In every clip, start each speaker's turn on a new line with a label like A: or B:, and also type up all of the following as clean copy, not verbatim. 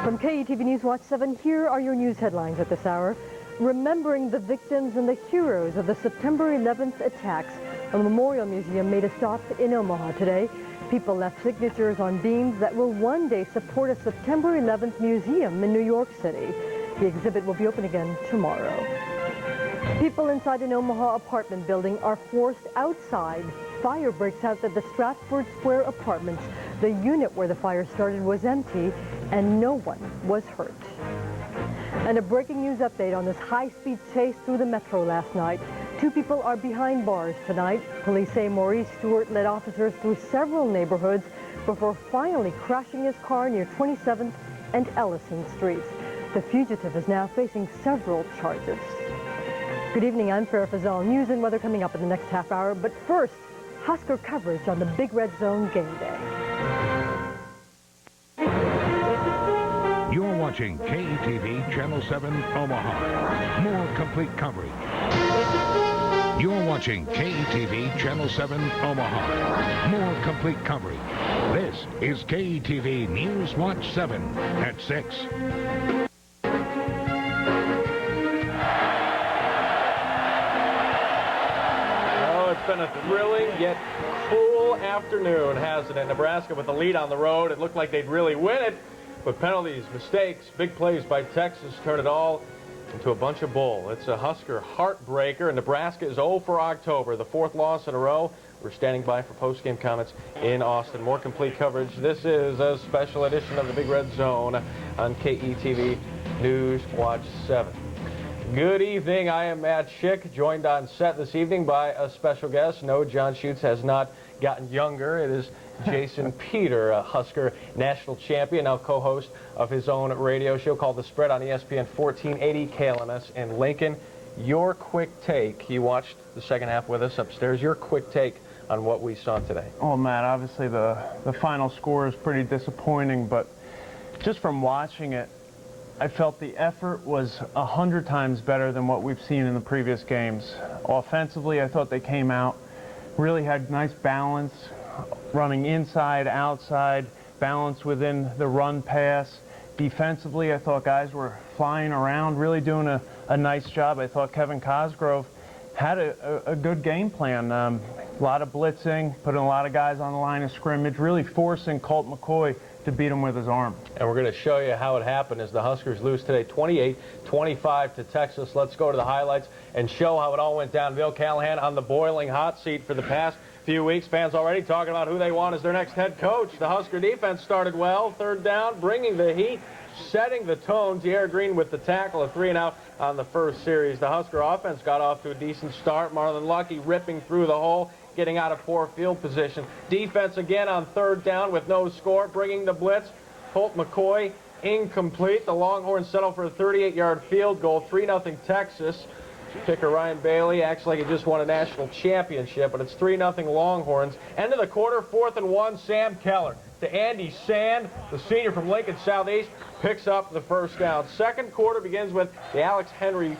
A: From KETV News Watch 7, here are your news headlines at this hour. Remembering the victims and the heroes of the September 11th attacks, a memorial museum made a stop in Omaha today. People left signatures on beams that will one day support a September 11th museum in New York City. The exhibit will be open again tomorrow. People inside an Omaha apartment building are forced outside. Fire breaks out at the Stratford Square Apartments. The unit where the fire started was empty and no one was hurt. And a breaking news update on this high-speed chase through the metro last night. 2 people are behind bars tonight. Police say Maurice Stewart led officers through several neighborhoods before finally crashing his car near 27th and Ellison Streets. The fugitive is now facing several charges. Good evening, I'm Farah Fazal. News and weather coming up in the next half hour. But first, Husker coverage on the Big Red Zone game day.
B: You're watching KETV Channel 7 Omaha. More complete coverage. You're watching KETV Channel 7 Omaha. More complete coverage. This is KETV News Watch 7 at 6.
C: It's been a thrilling yet cool afternoon, hasn't it? Nebraska with the lead on the road. It looked like they'd really win it, but penalties, mistakes, big plays by Texas turned it all into a bunch of bull. It's a Husker heartbreaker, and Nebraska is 0 for October, the 4th loss in a row. We're standing by for post-game comments in Austin. More complete coverage. This is a special edition of the Big Red Zone on KETV News Watch 7. Good evening. I am Matt Schick, joined on set this evening by a special guest. No, John Schutz has not gotten younger. It is Jason Peter, a Husker national champion, now co-host of his own radio show called The Spread on ESPN 1480 KLMS in Lincoln. Your quick take. You watched the second half with us upstairs. Your quick take on what we saw today.
D: Oh, Matt, obviously the final score is pretty disappointing, but just from watching it, I felt the effort was 100 times better than what we've seen in the previous games. Offensively, I thought they came out, really had nice balance, running inside, outside, balance within the run pass. Defensively, I thought guys were flying around, really doing a nice job. I thought Kevin Cosgrove had a good game plan. A lot of blitzing, putting a lot of guys on the line of scrimmage, really forcing Colt McCoy to beat him with his arm.
C: And we're going to show you how it happened as the Huskers lose today 28-25 to Texas. Let's go to the highlights and show how it all went down. Bill Callahan on the boiling hot seat for the past few weeks. Fans already talking about who they want as their next head coach. The Husker defense started well. 3rd down, bringing the heat, setting the tone. Tierra Green with the tackle, a 3-and-out on the first series. The Husker offense got off to a decent start. Marlon Lucky ripping through the hole, getting out of poor field position. Defense again on 3rd down with no score, bringing the blitz. Colt McCoy incomplete. The Longhorns settle for a 38-yard field goal. 3-0 Texas. Kicker Ryan Bailey acts like he just won a national championship, but it's 3-0 Longhorns. End of the quarter, 4th and 1. Sam Keller to Andy Sand, the senior from Lincoln Southeast, picks up the first down. Second quarter begins with the Alex Henry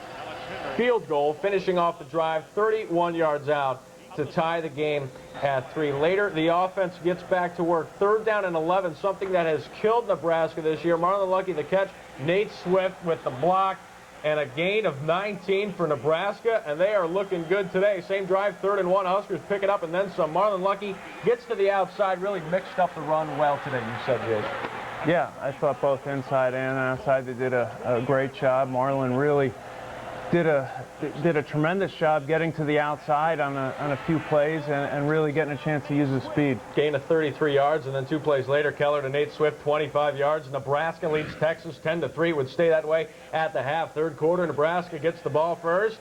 C: field goal, finishing off the drive 31 yards out to tie the game at 3. Later, the offense gets back to work. 3rd down and 11, something that has killed Nebraska this year. Marlon Lucky the catch, Nate Swift with the block, and a gain of 19 for Nebraska, and they are looking good today. Same drive, 3rd and 1. Huskers pick it up and then some. Marlon Lucky gets to the outside, really mixed up the run well today, you said, Jason.
D: Yeah, I thought both inside and outside they did a great job. Marlon really did a tremendous job getting to the outside on a few plays and really getting a chance to use his speed.
C: Gain of 33 yards, and then 2 plays later, Keller to Nate Swift, 25 yards. Nebraska leads Texas 10-3. Would stay that way at the half. 3rd quarter, Nebraska gets the ball first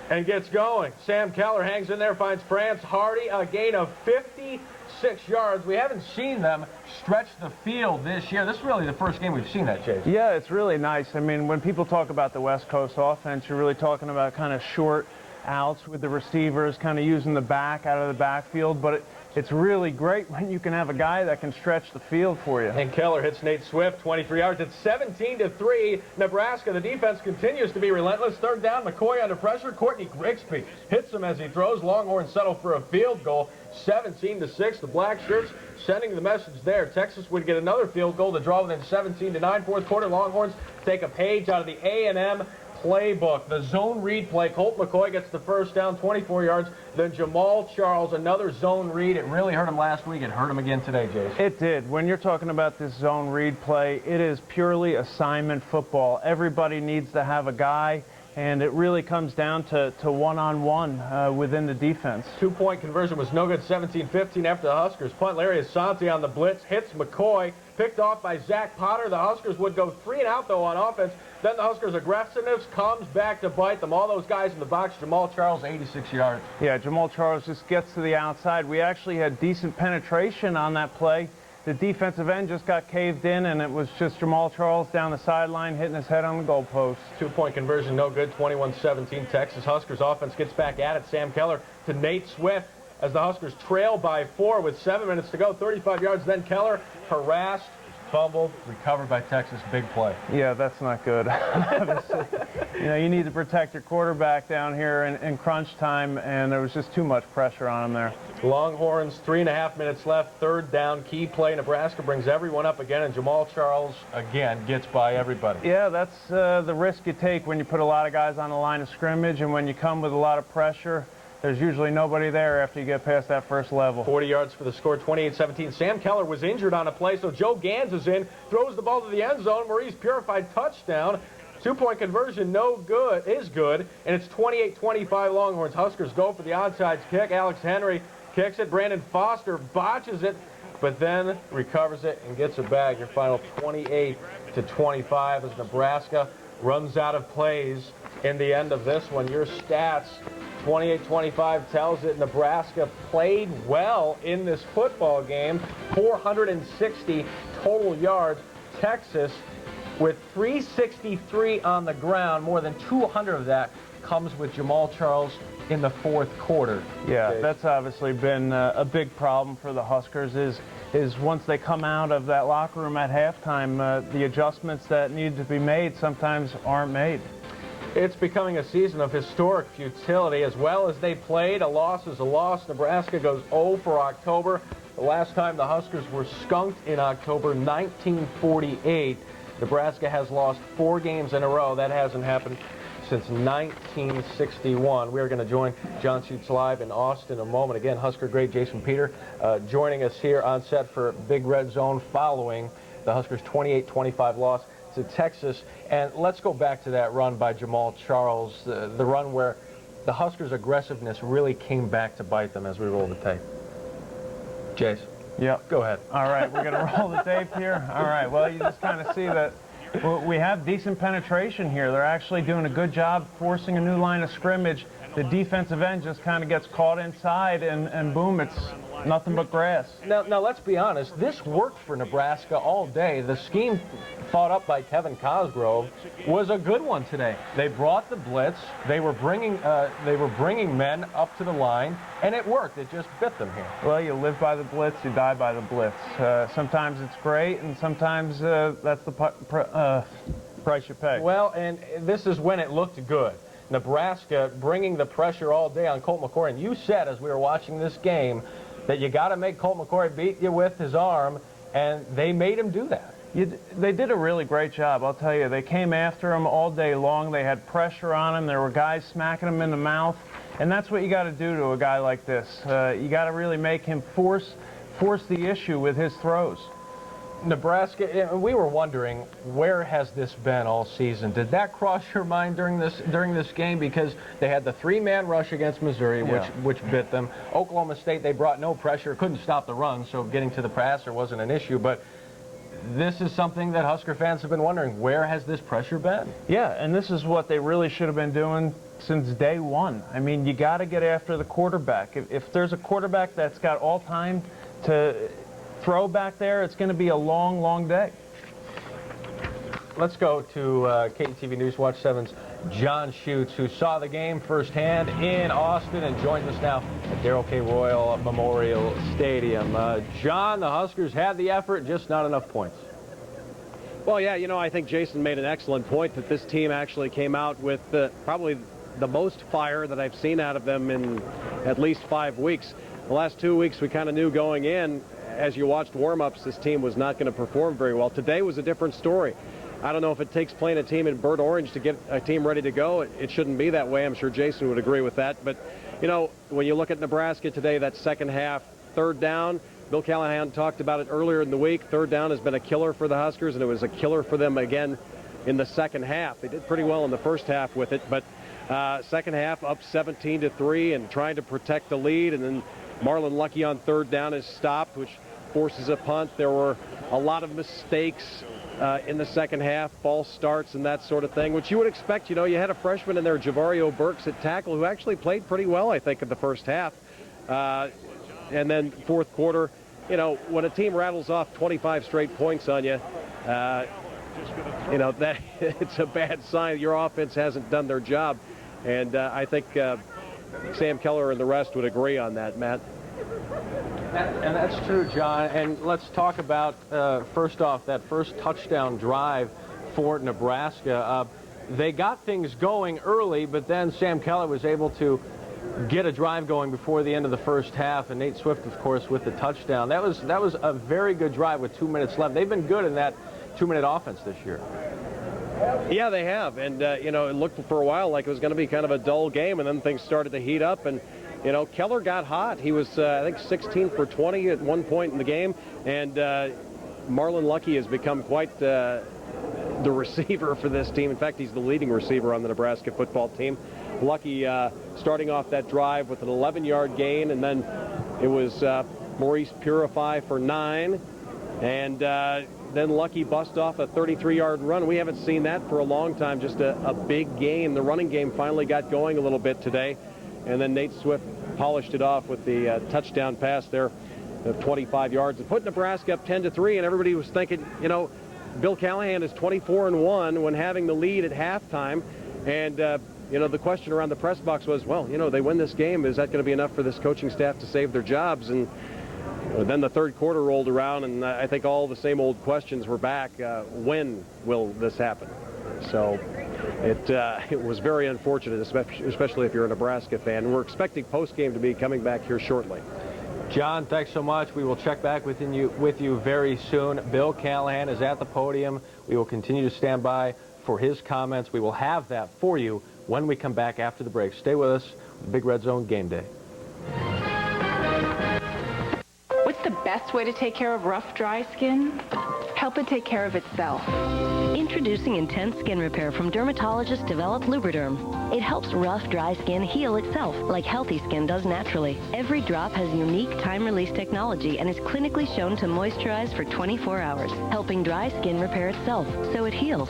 C: and gets going. Sam Keller hangs in there, finds France Hardy, a gain of 56 yards. We haven't seen them stretch the field this year. This is really the first game we've seen that, Chase.
D: Yeah, it's really nice. I mean, when people talk about the West Coast offense, you're really talking about kind of short outs with the receivers, kind of using the back out of the backfield, but it's really great when you can have a guy that can stretch the field for you.
C: And Keller hits Nate Swift, 23 yards. It's 17-3. Nebraska, the defense continues to be relentless. 3rd down, McCoy under pressure. Courtney Grigsby hits him as he throws. Longhorns settle for a field goal. 17-6. The Black Shirts sending the message there. Texas would get another field goal to draw within 17-9. Fourth quarter, Longhorns take a page out of the A&M playbook. The zone read play. Colt McCoy gets the first down, 24 yards. Then Jamal Charles, another zone read. It really hurt him last week. It hurt him again today, Jason.
D: It did. When you're talking about this zone read play, it is purely assignment football. Everybody needs to have a guy, and it really comes down to one-on-one within the defense.
C: Two-point conversion was no good, 17-15 after the Huskers punt. Larry Asante on the blitz, hits McCoy, picked off by Zach Potter. The Huskers would go 3 and out, though, on offense. Then the Huskers' aggressiveness comes back to bite them. All those guys in the box, Jamal Charles, 86 yards.
D: Yeah, Jamal Charles just gets to the outside. We actually had decent penetration on that play. The defensive end just got caved in, and it was just Jamal Charles down the sideline hitting his head on the goalpost.
C: Two-point conversion, no good, 21-17. Texas Huskers offense gets back at it. Sam Keller to Nate Swift as the Huskers trail by 4 with 7 minutes to go, 35 yards. Then Keller harassed, fumbled, recovered by Texas. Big play.
D: Yeah, that's not good. Obviously, you need to protect your quarterback down here in crunch time, and there was just too much pressure on him there.
C: Longhorns, 3.5 minutes left, third down, key play. Nebraska brings everyone up again, and Jamal Charles, again, gets by everybody.
D: Yeah, that's the risk you take when you put a lot of guys on the line of scrimmage, and when you come with a lot of pressure, there's usually nobody there after you get past that first level.
C: 40 yards for the score, 28-17. Sam Keller was injured on a play, so Joe Gans is in, throws the ball to the end zone. Maurice Purified touchdown. Two-point conversion, no good, is good, and it's 28-25 Longhorns. Huskers go for the onside kick. Alex Henry kicks it. Brandon Foster botches it, but then recovers it and gets it back. Your final 28-25 as Nebraska runs out of plays in the end of this one. Your stats, 28-25 tells it Nebraska played well in this football game. 460 total yards. Texas with 363 on the ground. More than 200 of that comes with Jamal Charles in the fourth quarter.
D: Yeah,
C: Dave.
D: That's obviously been a big problem for the Huskers is once they come out of that locker room at halftime, the adjustments that need to be made sometimes aren't made.
C: It's becoming a season of historic futility. As well as they played, a loss is a loss. Nebraska goes 0 for October. The last time the Huskers were skunked in October, 1948. Nebraska has lost 4 games in a row. That hasn't happened since 1961. We're going to join John Shoots live in Austin in a moment. Again, Husker great Jason Peter joining us here on set for Big Red Zone following the Huskers' 28-25 loss to Texas. And let's go back to that run by Jamal Charles, the run where the Huskers' aggressiveness really came back to bite them as we roll the tape. Jace.
D: Yep.
C: Go ahead.
D: All right, we're going to roll the tape here. All right, well, you just kind of see that we have decent penetration here. They're actually doing a good job forcing a new line of scrimmage. The defensive end just kind of gets caught inside, and boom, it's nothing but grass.
C: Now, let's be honest. This worked for Nebraska all day. The scheme thought up by Kevin Cosgrove was a good one today. They brought the blitz. They were bringing men up to the line, and it worked. It just bit them here.
D: Well, you live by the blitz, you die by the blitz. Sometimes it's great, and sometimes that's the price you pay.
C: Well, and this is when it looked good. Nebraska bringing the pressure all day on Colt McCoy. And you said as we were watching this game that you got to make Colt McCoy beat you with his arm, and they made him do that.
D: They did a really great job, I'll tell you. They came after him all day long. They had pressure on him. There were guys smacking him in the mouth, and that's what you got to do to a guy like this. You got to really make him force the issue with his throws.
C: Nebraska, we were wondering, where has this been all season? Did that cross your mind during this game? Because they had the 3-man rush against Missouri, which bit them. Oklahoma State, they brought no pressure, couldn't stop the run, so getting to the passer wasn't an issue. But this is something that Husker fans have been wondering, where has this pressure been?
D: Yeah, and this is what they really should have been doing since day one. I mean, you got to get after the quarterback. If there's a quarterback that's got all time to throw back there, it's going to be a long, long day.
C: Let's go to KETV News Watch 7's John Shoots, who saw the game firsthand in Austin and joins us now at Darrell K. Royal Memorial Stadium. John, the Huskers had the effort, just not enough points.
E: Well, yeah, I think Jason made an excellent point that this team actually came out with probably the most fire that I've seen out of them in at least 5 weeks. The last 2 weeks we kind of knew going in, as you watched warm-ups, this team was not going to perform very well. Today was a different story. I don't know if it takes playing a team in burnt orange to get a team ready to go. It shouldn't be that way. I'm sure Jason would agree with that. But, you know, when you look at Nebraska today, that second half, third down, Bill Callahan talked about it earlier in the week. Third down has been a killer for the Huskers, and it was a killer for them again in the second half. They did pretty well in the first half with it, but second half up 17-3 and trying to protect the lead. And then Marlon Lucky on third down is stopped, which forces a punt. There were a lot of mistakes in the second half, false starts and that sort of thing, which you would expect. You know, you had a freshman in there, Javario Burks at tackle, who actually played pretty well, I think, in the first half. And then fourth quarter, you know, when a team rattles off 25 straight points on you, you know, that it's a bad sign. Your offense hasn't done their job. And I think Sam Keller and the rest would agree on that, Matt.
C: And that's true, John. And let's talk about, first off, that first touchdown drive for Nebraska. They got things going early, but then Sam Keller was able to get a drive going before the end of the first half, and Nate Swift, of course, with the touchdown. That was a very good drive with 2 minutes left. They've been good in that 2-minute offense this year.
E: Yeah, they have. And, you know, it looked for a while like it was going to be kind of a dull game, and then things started to heat up. And, you know, Keller got hot. He was, I think, 16 for 20 at one point in the game. And Marlon Lucky has become quite the receiver for this team. In fact, he's the leading receiver on the Nebraska football team. Lucky starting off that drive with an 11-yard gain, and then it was Maurice Purify for 9. And then Lucky bust off a 33-yard run. We haven't seen that for a long time, just a big game. The running game finally got going a little bit today. And then Nate Swift polished it off with the touchdown pass there of 25 yards. It put Nebraska up 10-3, and everybody was thinking, you know, Bill Callahan is 24-1 when having the lead at halftime. And, you know, the question around the press box was, well, you know, they win this game. Is that going to be enough for this coaching staff to save their jobs? And then the third quarter rolled around, and I think all the same old questions were back. When will this happen? So it was very unfortunate, especially if you're a Nebraska fan. We're expecting postgame to be coming back here shortly.
C: John, thanks so much. We will check back with you very soon. Bill Callahan is at the podium. We will continue to stand by for his comments. We will have that for you when we come back after the break. Stay with us. Big Red Zone Game Day.
F: What's the best way to take care of rough, dry skin? Help it take care of itself.
G: Introducing Intense Skin Repair from dermatologist-developed Lubriderm. It helps rough, dry skin heal itself, like healthy skin does naturally. Every drop has unique time-release technology and is clinically shown to moisturize for 24 hours, helping dry skin repair itself, so it heals.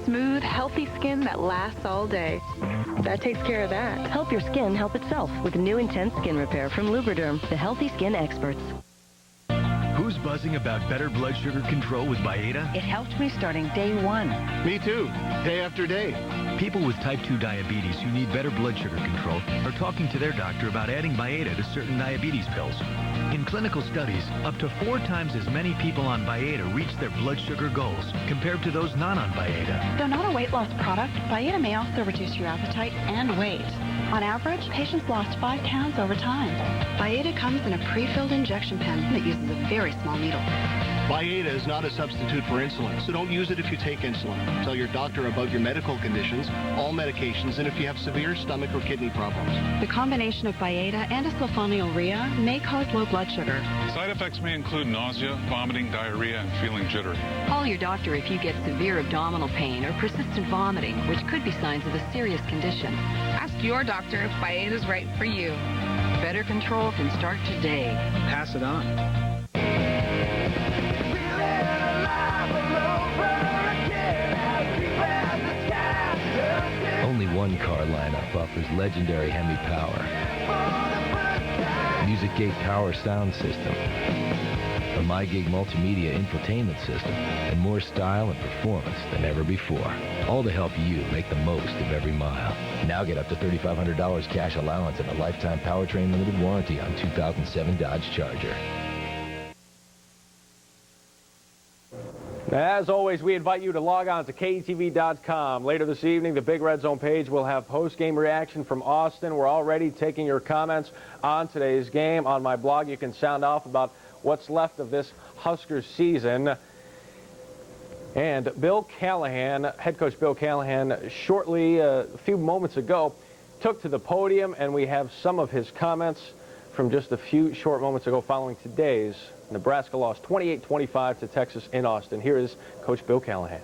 F: Smooth, healthy skin that lasts all day. That takes care of that.
G: Help your skin help itself with new Intense Skin Repair from Lubriderm, the healthy skin experts.
H: Who's buzzing about better blood sugar control with Byetta?
I: It helped me starting day one.
J: Me too, day after day.
H: People with type 2 diabetes who need better blood sugar control are talking to their doctor about adding Byetta to certain diabetes pills. In clinical studies, up to 4 times as many people on Byetta reach their blood sugar goals compared to those not on Byetta.
I: Though not a weight loss product, Byetta may also reduce your appetite and weight. On average, patients lost 5 pounds over time. Byetta comes in a pre-filled injection pen that uses a very small needle.
J: Byetta is not a substitute for insulin, so don't use it if you take insulin. Tell your doctor about your medical conditions, all medications, and if you have severe stomach or kidney problems.
I: The combination of Byetta and a sulfonylurea may cause low blood sugar.
K: Side effects may include nausea, vomiting, diarrhea, and feeling jittery.
L: Call your doctor if you get severe abdominal pain or persistent vomiting, which could be signs of a serious condition.
M: Ask your doctor if Byetta is right for you.
L: Better control can start today.
E: Pass it on.
N: Only one car lineup offers legendary Hemi power. Music Gate Power Sound System, a MyGig multimedia infotainment system, and more style and performance than ever before. All to help you make the most of every mile. Now get up to $3,500 cash allowance and a lifetime powertrain limited warranty on 2007 Dodge Charger.
C: As always, we invite you to log on to KETV.com. Later this evening, the Big Red Zone page will have post-game reaction from Austin. We're already taking your comments on today's game. On my blog, you can sound off about what's left of this Huskers season. And Bill Callahan, head coach Bill Callahan, shortly, a few moments ago, took to the podium, and we have some of his comments from just a few short moments ago following today's Nebraska loss 28-25 to Texas in Austin. Here is Coach Bill Callahan.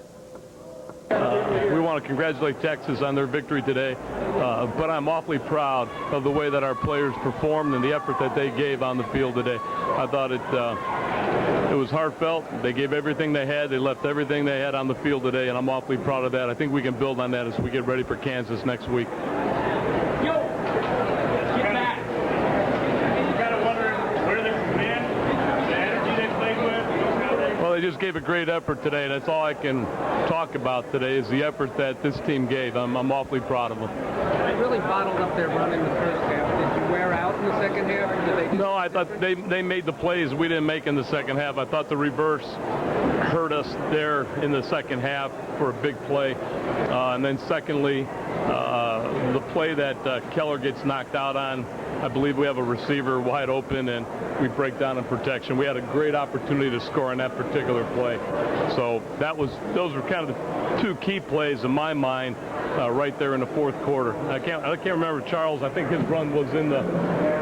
O: We want to congratulate Texas on their victory today, but I'm awfully proud of the way that our players performed and the effort that they gave on the field today. I thought it was heartfelt. They gave everything they had. They left everything they had on the field today, and I'm awfully proud of that. I think we can build on that as we get ready for Kansas next week. They just gave a great effort today. That's all I can talk about today is the effort that this team gave. I'm awfully proud of them.
P: They really bottled up their run in the first half. Did you wear out in the second half? Or did they
O: no, I thought they made the plays we didn't make in the second half. I thought the reverse hurt us there in the second half for a big play. And then secondly, the play that Keller gets knocked out on, I believe we have a receiver wide open and we break down in protection. We had a great opportunity to score on that particular play. So those were kind of the two key plays in my mind right there in the fourth quarter. I can't remember Charles. I think his run was in the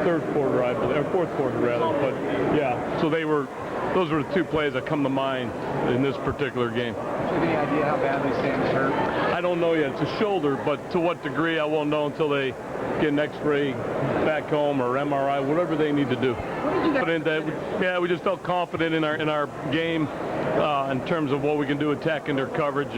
O: third quarter, I believe, or fourth quarter rather. But yeah, so those were the two plays that come to mind in this particular game.
P: Do you have any idea how badly Sam's hurt?
O: I don't know yet. It's a shoulder, but to what degree I won't know until they get an X-ray back home or MRI, whatever they need to do. But we just felt confident in our game in terms of what we can do attacking their coverage.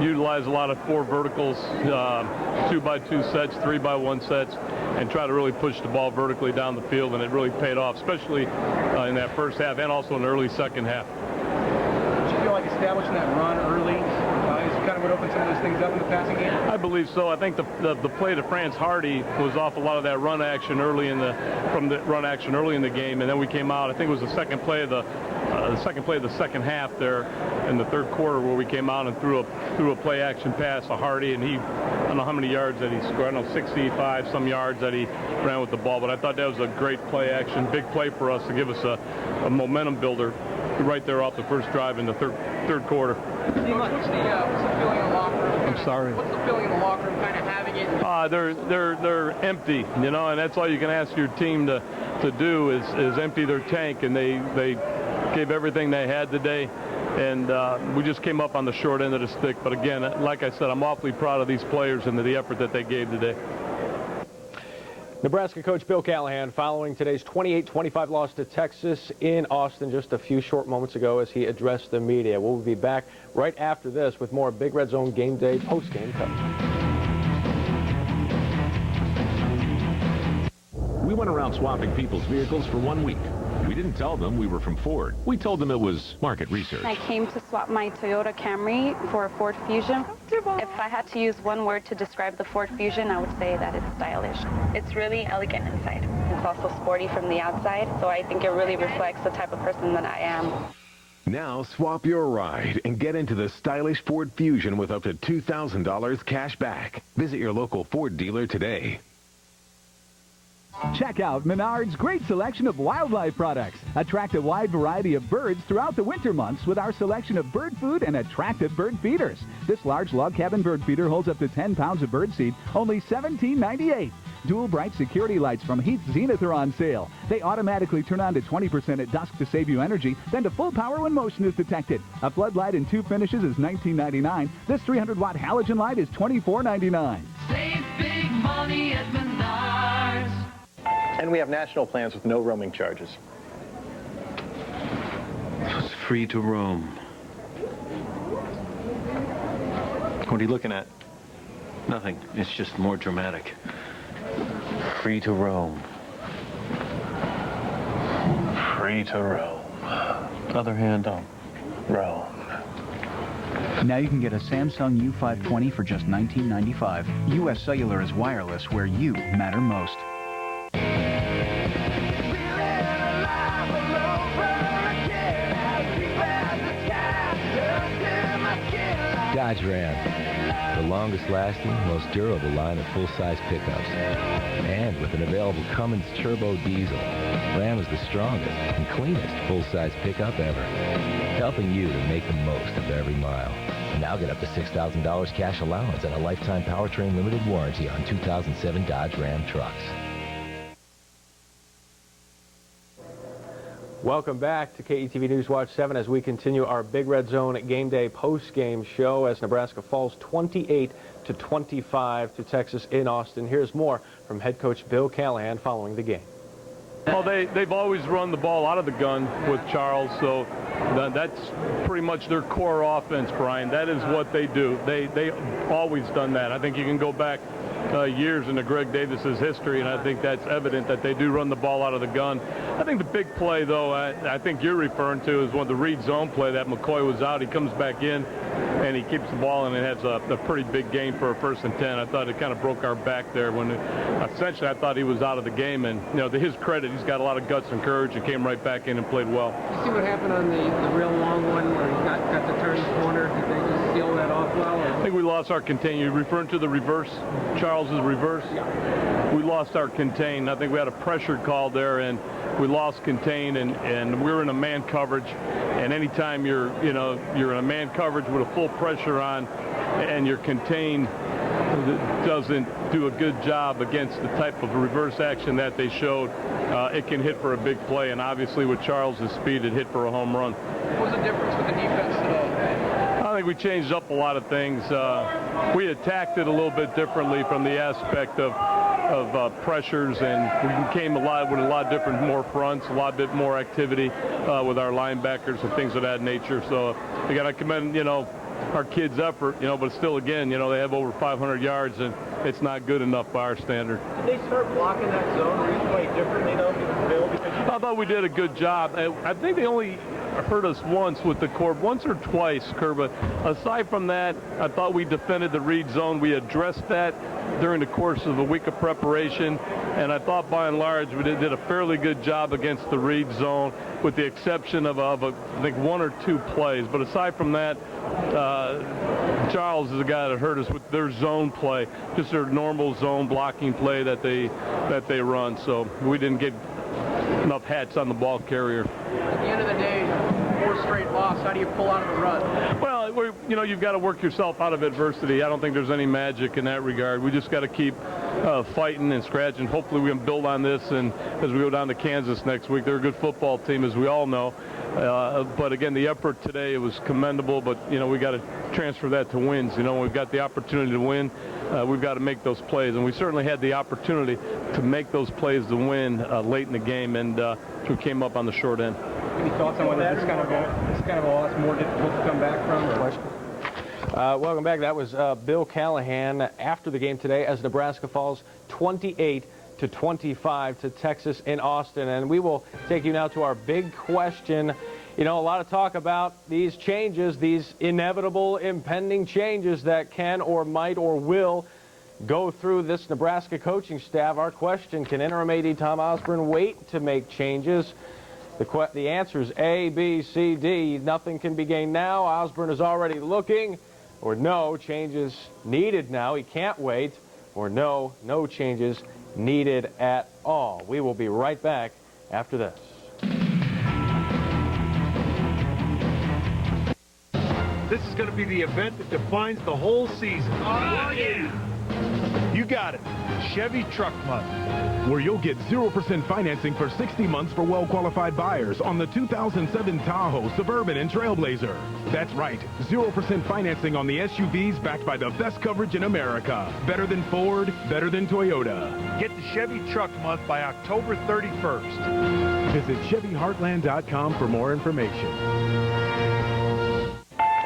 O: Utilize a lot of 4 verticals, 2x2 sets, 3x1 sets, and try to really push the ball vertically down the field, and it really paid off, especially in that first half and also in the early second half.
P: Did you feel like establishing that run early is kind of what opened some of those things up in the passing game?
O: I believe so. I think the play to France Hardy was off a lot of that run action early in the game, and then we came out. I think it was the second play of the second half there in the third quarter where we came out and threw a play action pass to Hardy, and I don't know how many yards that he scored. I don't know, 65 some yards that he ran with the ball, but I thought that was a great play action, big play for us to give us a momentum builder right there off the first drive in the third quarter.
P: What's the feeling in the locker room?
O: I'm sorry.
P: What's the feeling in the locker room, kind of having it?
O: They're empty, and that's all you can ask your team to do is empty their tank, and they gave everything they had today, and we just came up on the short end of the stick. But again, like I said, I'm awfully proud of these players and the effort that they gave today.
C: Nebraska coach Bill Callahan following today's 28-25 loss to Texas in Austin just a few short moments ago as he addressed the media. We'll be back right after this with more Big Red Zone Game Day post-game coverage.
Q: We went around swapping people's vehicles for 1 week. We didn't tell them we were from Ford. We told them it was market research.
R: I came to swap my Toyota Camry for a Ford Fusion. If I had to use one word to describe the Ford Fusion, I would say that it's stylish. It's really elegant inside. It's also sporty from the outside, so I think it really reflects the type of person that I am.
Q: Now swap your ride and get into the stylish Ford Fusion with up to $2,000 cash back. Visit your local Ford dealer today.
S: Check out Menard's great selection of wildlife products. Attract a wide variety of birds throughout the winter months with our selection of bird food and attractive bird feeders. This large log cabin bird feeder holds up to 10 pounds of bird seed, only $17.98. Dual bright security lights from Heath Zenith are on sale. They automatically turn on to 20% at dusk to save you energy, then to full power when motion is detected. A floodlight in 2 finishes is $19.99. This 300-watt halogen light is $24.99.
T: Save big money at Menards.
U: And we have national plans with no roaming charges.
V: It's free to roam. What are you looking at? Nothing. It's just more dramatic. Free to roam. Free to roam. Other hand on. Roam.
W: Now you can get a Samsung U520 for just $19.95. U.S. Cellular is wireless where you matter most.
N: Dodge Ram. the longest-lasting, most durable line of full-size pickups. And with an available Cummins turbo diesel, Ram is the strongest and cleanest full-size pickup ever, helping you to make the most of every mile. And now get up to $6,000 cash allowance and a lifetime powertrain limited warranty on 2007 Dodge Ram trucks.
C: Welcome back to KETV News Watch 7 as we continue our Big Red Zone Game Day post-game show as Nebraska falls 28-25 to Texas in Austin. Here's more from head coach Bill Callahan following the game.
O: Well, they've always run the ball out of the gun with Charles, so that's pretty much their core offense, Brian. That is what they do. They always done that. I think you can go back years into Greg Davis's history, and I think that's evident that they do run the ball out of the gun. I think the big play, though, I think you're referring to is when the read zone play that McCoy was out. He comes back in, and he keeps the ball, and it has a pretty big gain for a 1st and 10. I thought it kind of broke our back there when essentially I thought he was out of the game. And, you know, to his credit, he's got a lot of guts and courage and came right back in and played well.
A: You see what happened on the real long one where he got to turn the corner? Did they just seal that off well? Or?
O: I think we lost our contain. You're referring to the reverse, Charles's reverse?
A: Yeah.
O: We lost our contain. I think we had a pressure call there, and we lost contain, and we were in a man coverage. And anytime you're in a man coverage with a full pressure on, and your contain doesn't do a good job against the type of reverse action that they showed, it can hit for a big play. And obviously with Charles's speed, it hit for a home run.
A: What was the difference with the defense today?
O: I think we changed up a lot of things. We attacked it a little bit differently from the aspect of pressures, and we came with a lot different, more fronts, a lot bit more activity with our linebackers and things of that nature. So we got to commend, our kids' effort, but still, again, they have over 500 yards, and it's not good enough by our standard.
A: Did they start blocking that zone? Did they play differently, though, Bill?
O: I thought we did a good job. I think they only hurt us once with the core, once or twice, Kerr, but aside from that, I thought we defended the read zone. We addressed that during the course of a week of preparation, and I thought by and large we did a fairly good job against the read zone, with the exception of I think 1 or 2 plays. But aside from that, Charles is a guy that hurt us with their zone play, just their normal zone blocking play that they run. So we didn't get enough hats on the ball carrier.
A: At the end of the day, 4 straight loss. How do you pull out of the run?
O: Well, you've got to work yourself out of adversity. I don't think there's any magic in that regard. We just got to keep fighting and scratching. Hopefully we can build on this, and as we go down to Kansas next week, they're a good football team, as we all know. But again, the effort today was commendable, but we got to transfer that to wins. When we've got the opportunity to win, we've got to make those plays, and we certainly had the opportunity to make those plays to win late in the game, and we came up on the short end.
A: Any thoughts on whether this kind of a loss more difficult to come back from?
C: Welcome back. That was Bill Callahan after the game today as Nebraska falls 28-25 to Texas in Austin. And we will take you now to our big question. A lot of talk about these changes, these inevitable impending changes that can or might or will go through this Nebraska coaching staff. Our question, can interim AD Tom Osborne wait to make changes? The answer is A, B, C, D. Nothing can be gained now. Osborne is already looking. Or no, changes needed now. He can't wait. Or no, no changes needed at all. We will be right back after this.
B: This is going to be the event that defines the whole season. Oh, yeah! You got it. Chevy Truck Month,
Q: where you'll get 0% financing for 60 months for well-qualified buyers on the 2007 Tahoe, Suburban, and Trailblazer. That's right, 0% financing on the SUVs backed by the best coverage in America. Better than Ford, better than Toyota.
B: Get the Chevy Truck Month by October 31st.
Q: Visit ChevyHeartland.com for more information.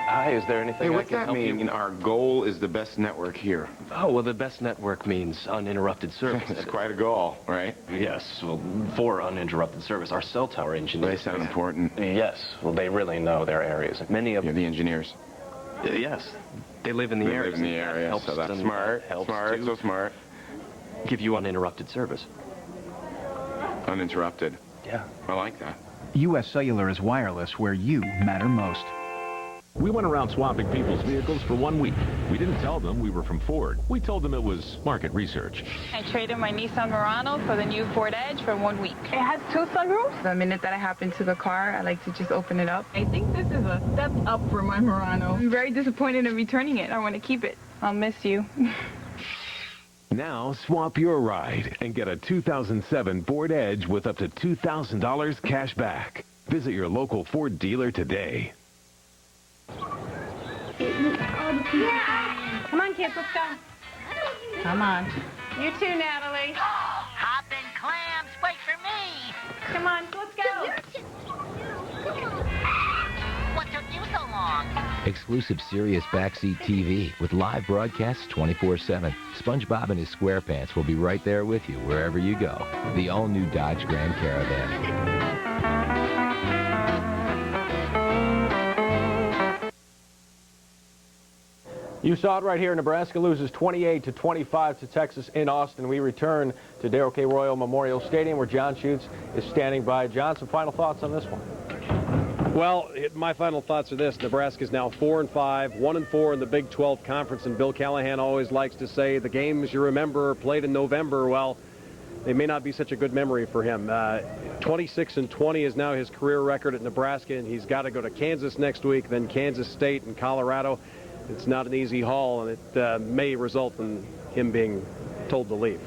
D: Hi, is there anything
X: what's
D: I can
X: that
D: help
X: mean?
D: you?
X: Our goal is the best network here.
D: Oh, well, the best network means uninterrupted service.
X: It's quite a goal, right?
D: Yes, well, for uninterrupted service. Our cell tower engineers...
X: They sound important.
D: Yes, well, they really know their areas. Many of...
X: You're the engineers.
D: Yes, they live in the area.
X: They live in the area, so that's smart. Smart, so smart.
D: Give you uninterrupted service.
X: Uninterrupted.
D: Yeah.
X: I like that.
W: U.S. Cellular is wireless where you matter most.
Q: We went around swapping people's vehicles for 1 week. We didn't tell them we were from Ford. We told them it was market research.
M: I traded my Nissan Murano for the new Ford Edge for 1 week. It has 2 sunroofs. The minute that I hop into the car, I like to just open it up. I think this is a step up for my Murano. I'm very disappointed in returning it. I want to keep it. I'll miss you.
Q: Now swap your ride and get a 2007 Ford Edge with up to $2,000 cash back. Visit your local Ford dealer today.
F: Come on, kids, let's go.
M: Come on.
F: You too, Natalie.
G: Hoppin' clams, wait for me.
F: Come on, let's go.
G: What took you so long?
N: Exclusive Sirius Backseat TV with live broadcasts 24/7. SpongeBob and his SquarePants will be right there with you wherever you go. The all-new Dodge Grand Caravan.
C: You saw it right here. Nebraska loses 28-25 to Texas in Austin. We return to Darrell K. Royal Memorial Stadium where John Schutz is standing by. John, some final thoughts on this one?
E: Well, my final thoughts are this. Nebraska's now 4-5, 1-4 in the Big 12 Conference, and Bill Callahan always likes to say the games you remember played in November. Well, they may not be such a good memory for him. 26-20 is now his career record at Nebraska, and he's got to go to Kansas next week, then Kansas State and Colorado. It's not an easy haul, and it may result in him being told to leave.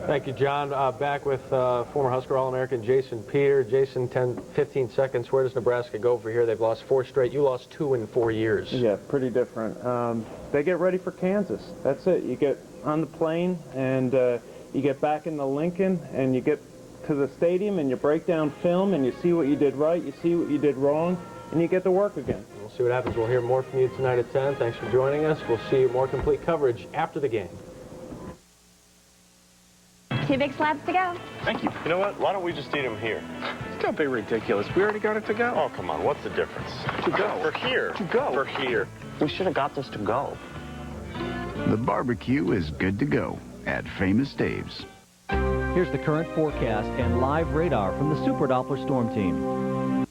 C: Thank you, John. Back with former Husker All-American Jason Peter. Jason, 15 seconds. Where does Nebraska go for here? They've lost 4 straight. You lost 2 in 4 years.
H: Yeah, pretty different. They get ready for Kansas. That's it. You get on the plane, and you get back in the Lincoln, and you get to the stadium, and you break down film, and you see what you did right, you see what you did wrong, and you get to work again.
C: We'll see what happens. We'll hear more from you tonight at 10. Thanks for joining us. We'll see you more complete coverage after the game.
F: 2 big slabs to go.
V: Thank you. You know what? Why don't we just eat them here?
P: Don't be ridiculous. We already got it to go.
V: Oh, come on. What's the difference?
P: To go.
V: For here.
P: To go.
V: For here.
X: We should have got this to go.
J: The barbecue is good to go at Famous Dave's.
Y: Here's the current forecast and live radar from the Super Doppler Storm Team.